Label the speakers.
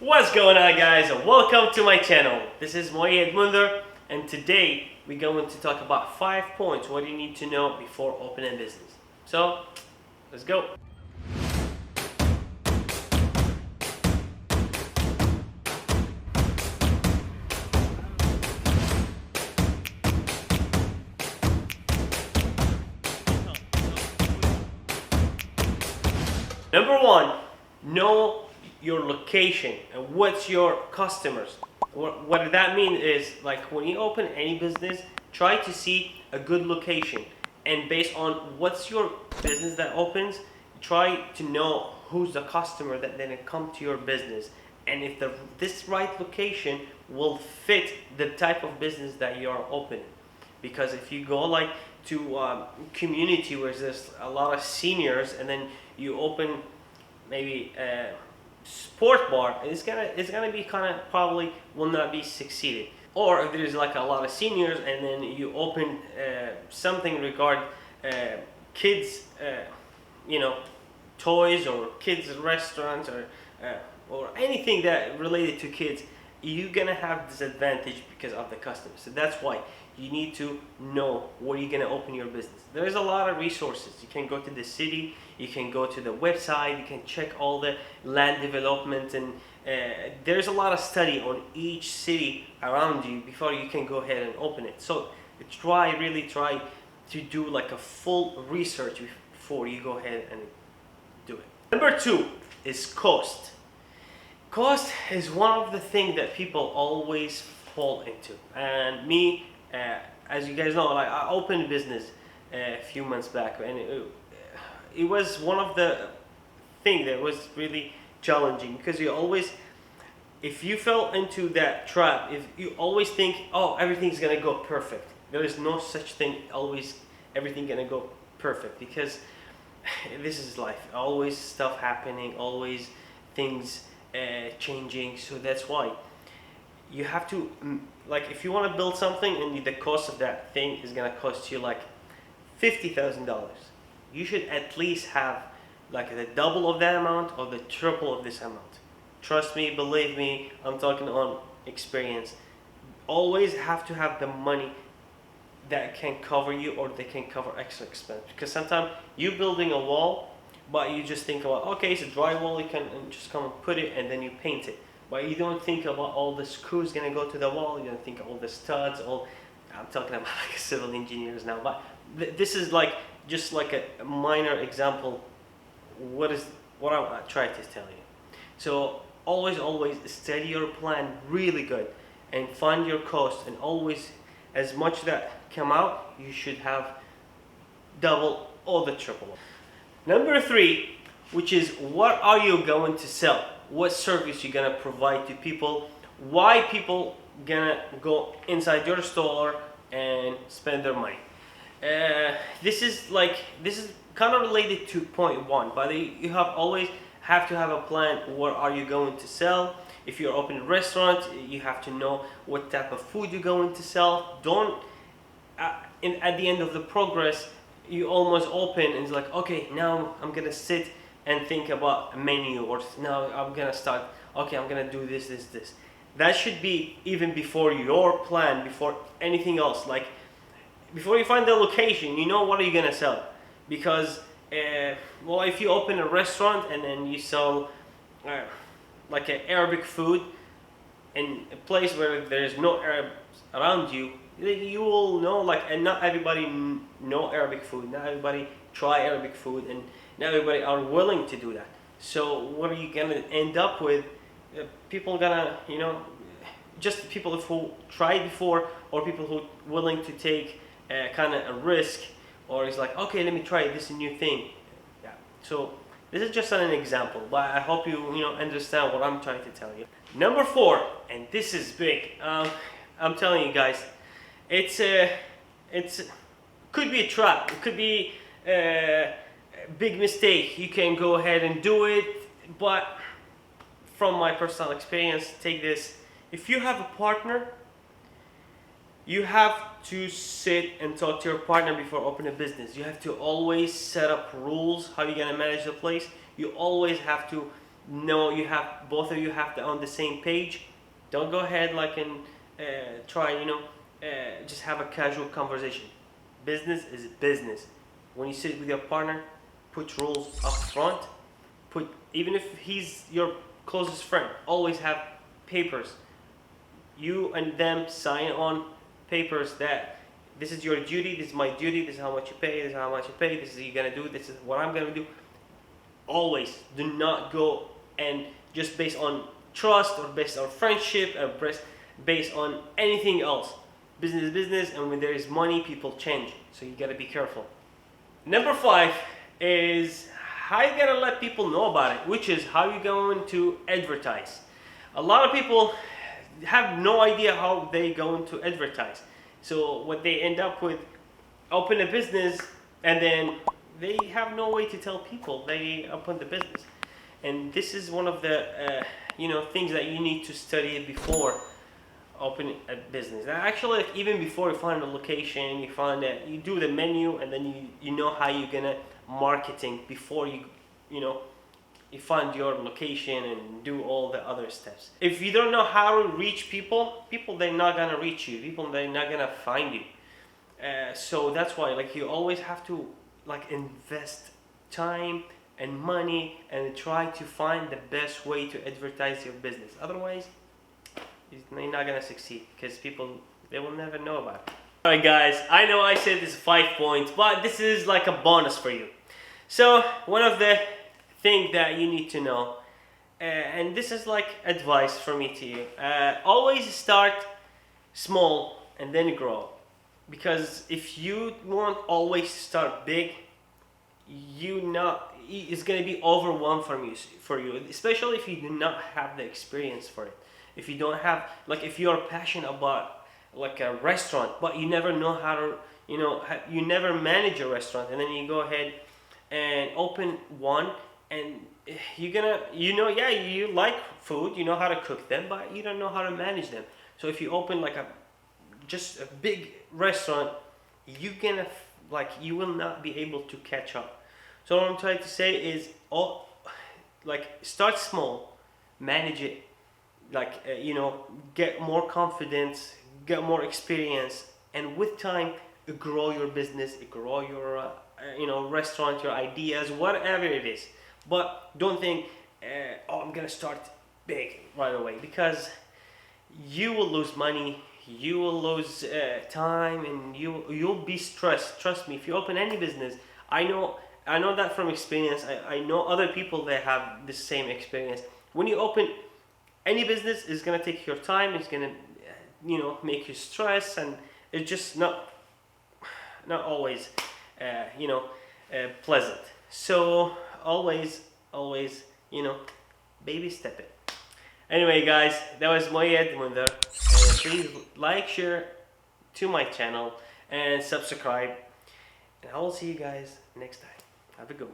Speaker 1: What's going on, guys, and welcome to my channel. This is Moyed Munder, and today we're going to talk about 5 points what you need to know before opening a business. So let's go. Number one, know your location and what's your customers. What that means is, like, when you open any business, try to see a good location, and based on what's your business that opens, try to know who's the customer that then come to your business, and if this right location will fit the type of business that you are opening. Because if you go like to community where there's a lot of seniors, and then you open maybe a sport bar, it's gonna be kind of probably will not be succeeded. Or if there's like a lot of seniors and then you open something regard kids, toys, or kids restaurants, or anything that related to kids, you're gonna have disadvantage because of the customers. So that's why you need to know where you're gonna open your business. There's a lot of resources. You can go to the city, you can go to the website, you can check all the land development, and there's a lot of study on each city around you before you can go ahead and open it. So really try to do like a full research before you go ahead and do it. Number two is cost. Cost is one of the things that people always fall into, and me, as you guys know, like, I opened business a few months back, and it was one of the thing that was really challenging, because if you fell into that trap, if you always think, oh, everything's gonna go perfect. There is no such thing always everything gonna go perfect, because this is life. Always stuff happening, always things changing. So that's why you have to, like, if you want to build something and the cost of that thing is gonna cost you like $50,000, you should at least have like the double of that amount or the triple of this amount. Trust me, believe me, I'm talking on experience. Always have to have the money that can cover you, or they can cover extra expense. Because sometimes you building a wall, but you just think about, okay, it's a drywall, you can just come and put it and then you paint it. But you don't think about all the screws gonna go to the wall. You don't think of all the studs. I'm talking about like civil engineers now. But this is like just like a minor example. What I'm trying to tell you. So always study your plan really good and find your cost. And always, as much that come out, you should have double or the triple. Number three, which is, what are you going to sell? What service you're gonna provide to people? Why people gonna go inside your store and spend their money? This is kind of related to point one, but you always have to have a plan. What are you going to sell? If you're opening a restaurant, you have to know what type of food you're going to sell. Don't at the end of the progress you almost open and it's like, okay, now I'm gonna sit and think about a menu, or now I'm gonna start, okay, I'm gonna do this. That should be even before your plan, before anything else. Like, before you find the location, you know what are you gonna sell. Because if you open a restaurant and then you sell like an Arabic food in a place where there's no Arabs around you, you will know, like, and not everybody know Arabic food, not everybody try Arabic food, and not everybody are willing to do that. So what are you gonna end up with? People gonna, just people who tried before, or people who willing to take kind of a risk, or it's like, okay, let me try this new thing. Yeah. So this is just an example, but I hope you understand what I'm trying to tell you. Number four, and this is big. I'm telling you guys, it's could be a trap. It could be a big mistake. You can go ahead and do it, but from my personal experience, take this. If you have a partner, you have to sit and talk to your partner before opening a business. You have to always set up rules how you're gonna manage the place. You always have to know you have both of you have to on the same page. Don't go ahead like and try, just have a casual conversation. Business is business. When you sit with your partner, put rules up front. Put, even if he's your closest friend, always have papers. You and them sign on papers that this is your duty, this is my duty, this is how much you pay, this is how much you pay, this is what you're gonna do, this is what I'm gonna do. Always do not go and just based on trust or based on friendship or based on anything else. Business is business, and when there is money, people change. So you gotta be careful. Number 5 is how you gotta let people know about it, which is how you're going to advertise. A lot of people have no idea how they going to advertise. So what they end up with, open a business and then they have no way to tell people they open the business. And this is one of the things that you need to study before opening a business. Actually, like, even before you find a location, you find that you do the menu, and then you know how you're gonna marketing before you find your location and do all the other steps. If you don't know how to reach people they're not gonna reach you. People they're not gonna find you. So that's why like you always have to like invest time and money and try to find the best way to advertise your business. Otherwise, you're not gonna succeed because people they will never know about it. Alright guys, I know I said this is 5 points, but this is like a bonus for you. So one of the things that you need to know, and this is like advice from me to you, always start small and then grow. Because if you want always start big, it's gonna be overwhelmed for you, especially if you do not have the experience for it. If you don't have, like, if you're passionate about like a restaurant, but you never know how to, you never manage a restaurant, and then you go ahead and open one, and you're gonna, you like food, you know how to cook them, but you don't know how to manage them. So if you open like just a big restaurant, you will not be able to catch up. So what I'm trying to say is, start small, manage it, get more confidence, get more experience, and with time, grow your business, grow your restaurant, your ideas, whatever it is. But don't think, I'm gonna start big right away, because you will lose money, you will lose time, and you'll be stressed. Trust me, if you open any business, I know that from experience. I know other people that have the same experience. When you open any business, it's gonna take your time, it's gonna make you stress, and it's just not always pleasant. So always baby step it. Anyway guys, that was Moyed Munder. Please like, share to my channel, and subscribe, and I will see you guys next time. Have a good one.